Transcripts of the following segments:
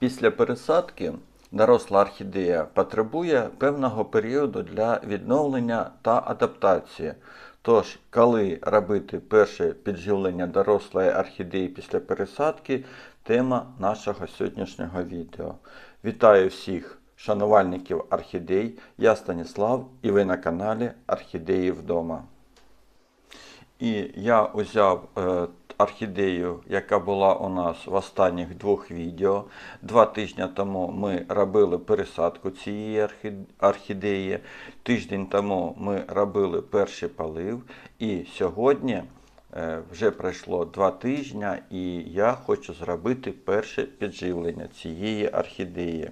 Після пересадки доросла орхідея потребує певного періоду для відновлення та адаптації. Тож, коли робити перше підживлення дорослої орхідеї після пересадки – тема нашого сьогоднішнього відео. Вітаю всіх шанувальників орхідей, я Станіслав і ви на каналі Орхідеї вдома. І я взяв орхідею, яка була у нас в останніх двох відео. 2 тижні тому ми робили пересадку цієї орхідеї. Тиждень тому ми робили перший полив. І сьогодні вже пройшло 2 тижні і я хочу зробити перше підживлення цієї орхідеї.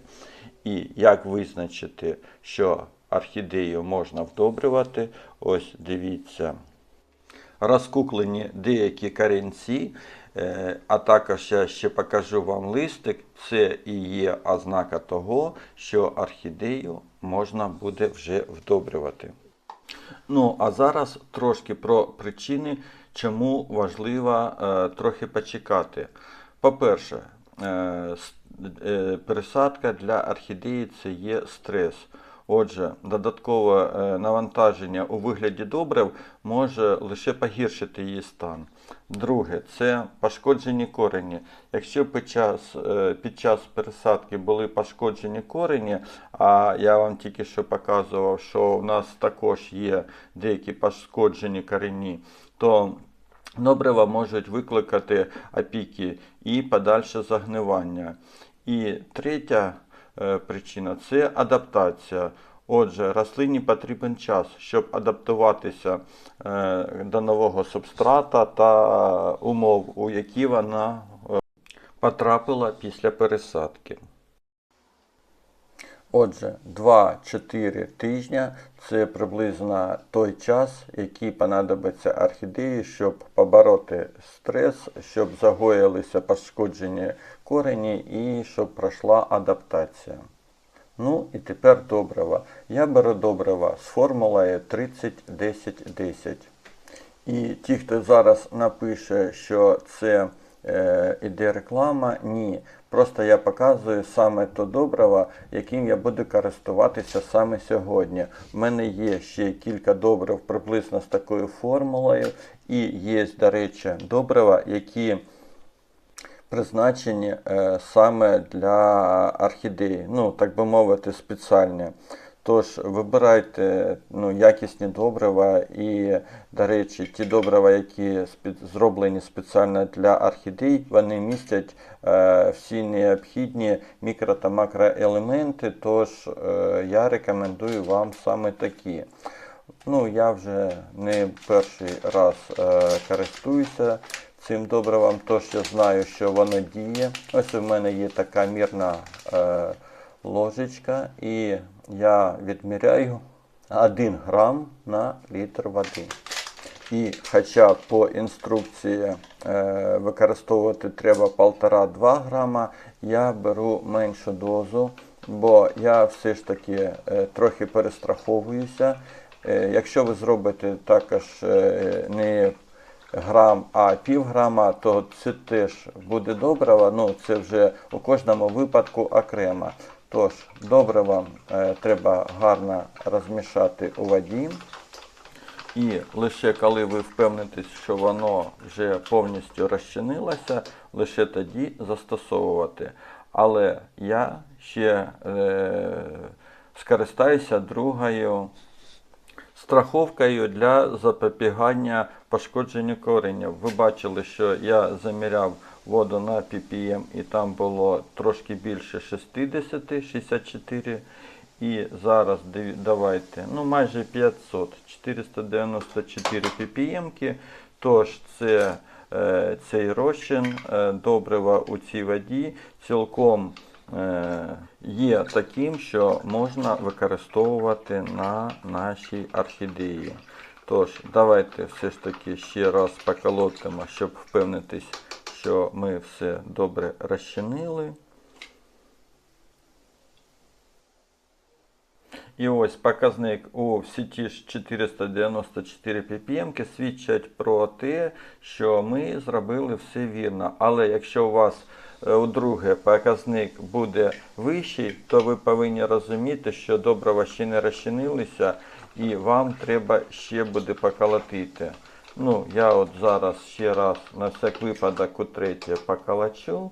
І як визначити, що орхідею можна вдобрювати, ось дивіться. Розкуклені деякі корінці, а також я ще покажу вам листик. Це і є ознака того, що орхідею можна буде вже вдобрювати. Ну, а зараз трошки про причини, чому важливо трохи почекати. По-перше, пересадка для орхідеї – це є стрес. Отже, додаткове навантаження у вигляді добрив може лише погіршити її стан. Друге, це пошкоджені корені. Якщо під час пересадки були пошкоджені корені, а я вам тільки що показував, що в нас також є деякі пошкоджені корені, то добрива можуть викликати опіки і подальше загнивання. І третя причина – це адаптація. Отже, рослині потрібен час, щоб адаптуватися до нового субстрата та умов, у які вона потрапила після пересадки. Отже, 2-4 тижні – це приблизно той час, який понадобиться орхідеї, щоб побороти стрес, щоб загоїлися пошкоджені корені і щоб пройшла адаптація. Ну і тепер добрива. Я беру добрива з формулою 30-10-10. І ті, хто зараз напише, що це іде реклама, ні. Просто я показую саме то добриво, яким я буду користуватися саме сьогодні. У мене є ще кілька добрив приблизно з такою формулою. І є, до речі, добрива, які призначені саме для орхідеї. Ну, так би мовити, спеціальні. Тож, вибирайте якісні добрива і, до речі, ті добрива, які зроблені спеціально для орхідей, вони містять всі необхідні мікро- та макроелементи, тож я рекомендую вам саме такі. Ну, я вже не перший раз користуюся цим добривом, тож я знаю, що воно діє. Ось у мене є така мірна ложечка і я відміряю 1 грам на літр води. І хоча по інструкції використовувати треба 1,5-2 грама, я беру меншу дозу, бо я все ж таки трохи перестраховуюся. Якщо ви зробите також не грам, а півграма, то це теж буде добриво, ну це вже у кожному випадку окремо. Тож, добриво треба гарно розмішати у воді. І лише коли ви впевнитесь, що воно вже повністю розчинилося, лише тоді застосовувати. Але я ще скористаюся другою страховкою для запобігання пошкодженню коренів. Ви бачили, що я заміряв воду на ppm і там було трошки більше 60, 64. І зараз давайте, майже 500, 494 ppm. Тож цей розчин добрива у цій воді цілком є таким, що можна використовувати на нашій орхідеї. Тож, давайте все ж таки ще раз поколотимо, щоб впевнитись, що ми все добре розчинили. І ось показник у сіті 494 ppm свідчать про те, що ми зробили все вірно. Але якщо у вас удруге показник буде вищий, то ви повинні розуміти, що добрива ще не розчинилися і вам треба ще буде поколотити. Ну, я от зараз ще раз на всяк випадок утретє поколочу.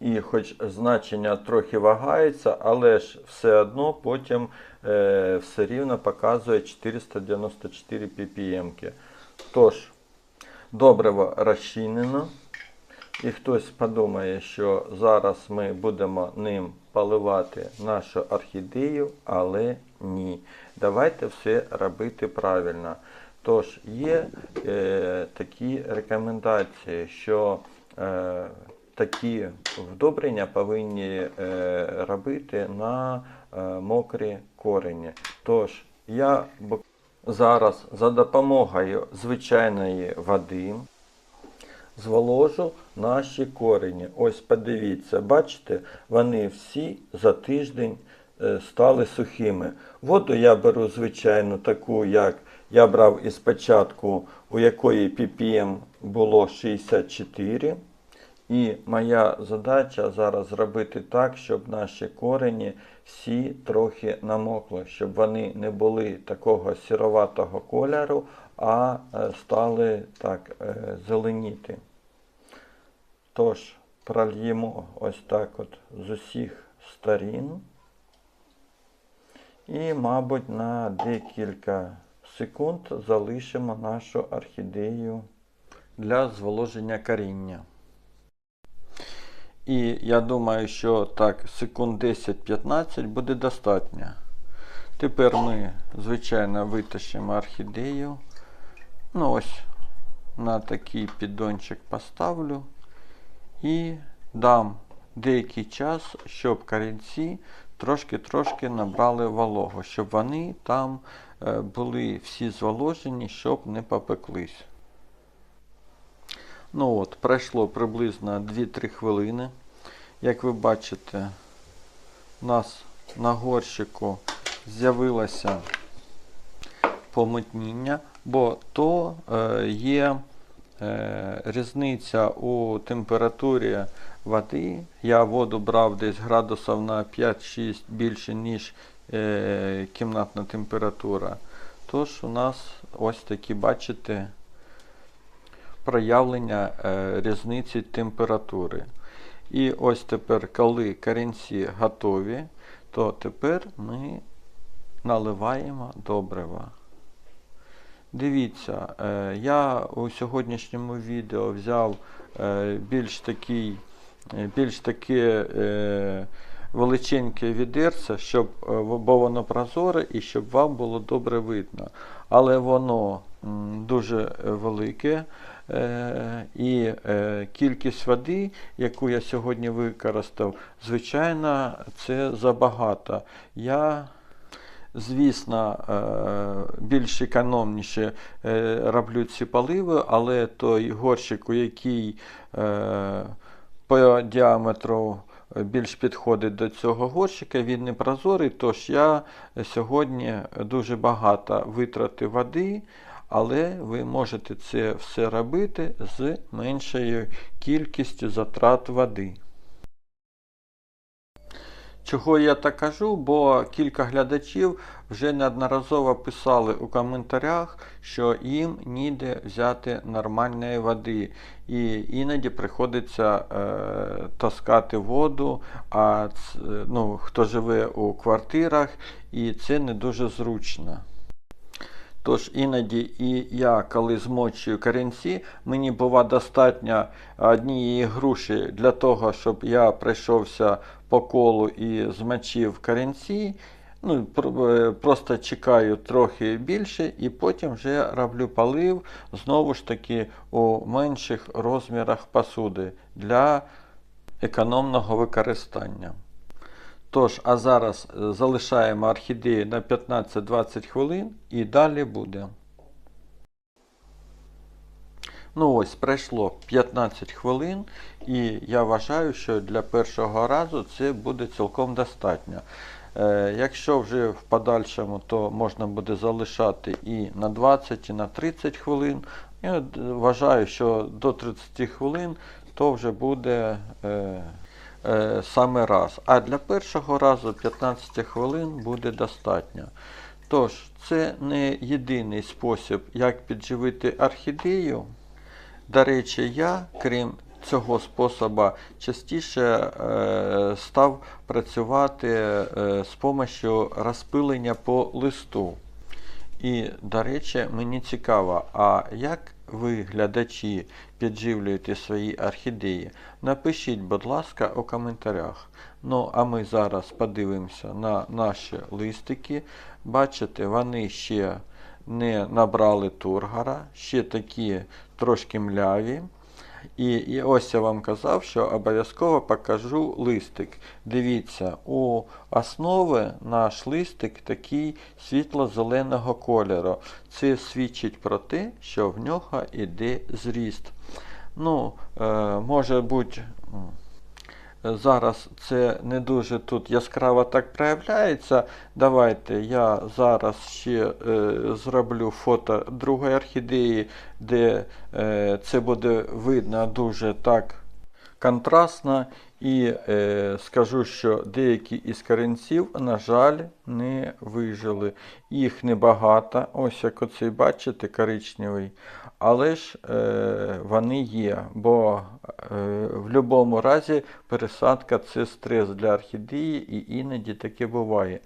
І хоч значення трохи вагається, але ж все одно потім все рівно показує 494 ppm. Тож, добриво розчинено. І хтось подумає, що зараз ми будемо ним поливати нашу орхідею, але ні. Давайте все робити правильно. Тож, є такі рекомендації, що такі вдобрення повинні робити на мокрі корені. Тож, я зараз за допомогою звичайної води зволожу наші корені. Ось подивіться, бачите, вони всі за тиждень стали сухими. Воду я беру звичайну таку, як я брав із початку, у якої ppm було 64. І моя задача зараз зробити так, щоб наші корені всі трохи намокли, щоб вони не були такого сіроватого кольору, а стали так зеленіти. Тож, прольємо ось так от з усіх сторін. І, мабуть, на декілька секунд залишимо нашу орхідею для зволоження коріння. І я думаю, що так, секунд 10-15 буде достатньо. Тепер ми, звичайно, витащимо орхідею. Ну ось, на такий піддончик поставлю. І дам деякий час, щоб корінці трошки набрали вологу, щоб вони там були всі зволожені, щоб не попеклись. Ну от, пройшло приблизно 2-3 хвилини. Як ви бачите, у нас на горщику з'явилося помутніння, бо то є різниця у температурі води. Я воду брав десь градусів на 5-6 більше, ніж кімнатна температура. Тож у нас ось такі, бачите, проявлення різниці температури. І ось тепер, коли корінці готові, то тепер ми наливаємо добрива. Дивіться, я у сьогоднішньому відео взяв більш таке величеньке відерце, бо воно прозоре і щоб вам було добре видно. Але воно дуже велике. І кількість води, яку я сьогодні використав, звичайно, це забагато. Я, звісно, більш економніше роблю ці поливи, але той горщик, який по діаметру більш підходить до цього горщика, він не прозорий, тож я сьогодні дуже багато витратив води, але ви можете це все робити з меншою кількістю затрат води. Чого я так кажу, бо кілька глядачів вже неодноразово писали у коментарях, що їм ніде взяти нормальної води. І іноді приходиться таскати воду, хто живе у квартирах, і це не дуже зручно. Тож іноді і я, коли змочую корінці, мені бува достатньо однієї груші для того, щоб я пройшовся по колу і змочив корінці. Просто чекаю трохи більше і потім вже роблю полив, знову ж таки, у менших розмірах посуди для економного використання. Тож, а зараз залишаємо орхідею на 15-20 хвилин і далі буде. Ну ось, пройшло 15 хвилин і я вважаю, що для першого разу це буде цілком достатньо. Якщо вже в подальшому, то можна буде залишати і на 20, і на 30 хвилин. Я вважаю, що до 30 хвилин то вже буде саме раз. А для першого разу 15 хвилин буде достатньо. Тож, це не єдиний спосіб, як підживити орхідею. До речі, я, крім цього способу, частіше став працювати з допомогою розпилення по листу. І, до речі, мені цікаво, а як ви, глядачі, підживлюєте свої орхідеї? Напишіть, будь ласка, у коментарях. Ну, а ми зараз подивимося на наші листики. Бачите, вони ще не набрали тургора, ще такі трошки мляві. І ось я вам казав, що обов'язково покажу листик. Дивіться, у основи наш листик такий світло-зеленого кольору. Це свідчить про те, що в нього йде зріст. Ну, може бути, зараз це не дуже тут яскраво так проявляється. Давайте я зараз ще зроблю фото другої орхідеї, де це буде видно дуже так контрастно. І скажу, що деякі із корінців, на жаль, не вижили. Їх небагато, ось як оцей, бачите, коричневий. Але ж вони є, бо в будь-якому разі пересадка це стрес для орхідеї, і іноді таке буває.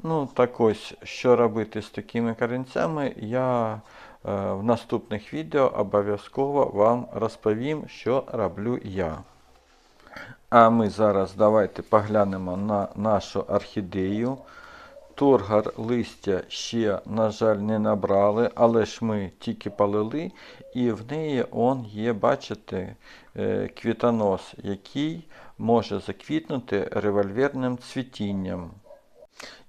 Ну, так ось, що робити з такими корінцями, я в наступних відео обов'язково вам розповім, що роблю я. А ми зараз давайте поглянемо на нашу орхідею. Тургор листя ще, на жаль, не набрали, але ж ми тільки полили, і в неї є, бачите, квітонос, який може заквітнути револьверним цвітінням.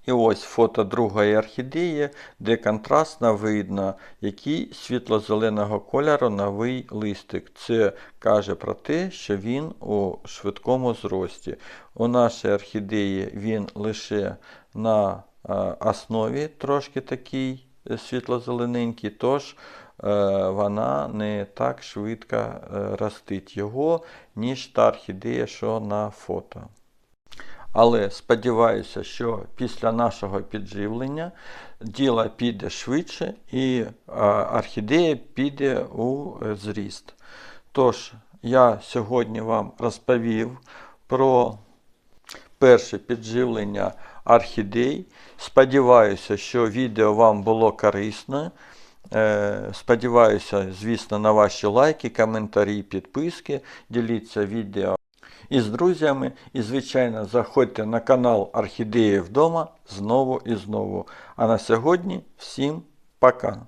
І ось фото другої орхідеї, де контрастно видно, який світло-зеленого кольору новий листик. Це каже про те, що він у швидкому зрості. У нашій орхідеї він лише на основі трошки такий світло-зелененький, тож вона не так швидко ростить його, ніж та орхідея, що на фото. Але сподіваюся, що після нашого підживлення діло піде швидше і орхідея піде у зріст. Тож, я сьогодні вам розповів про перше підживлення орхідей. Сподіваюся, що відео вам було корисне. Сподіваюся, звісно, на ваші лайки, коментарі, підписки. Діліться відео із друзями. І, звичайно, заходьте на канал Орхідеї вдома знову і знову. А на сьогодні всім пока!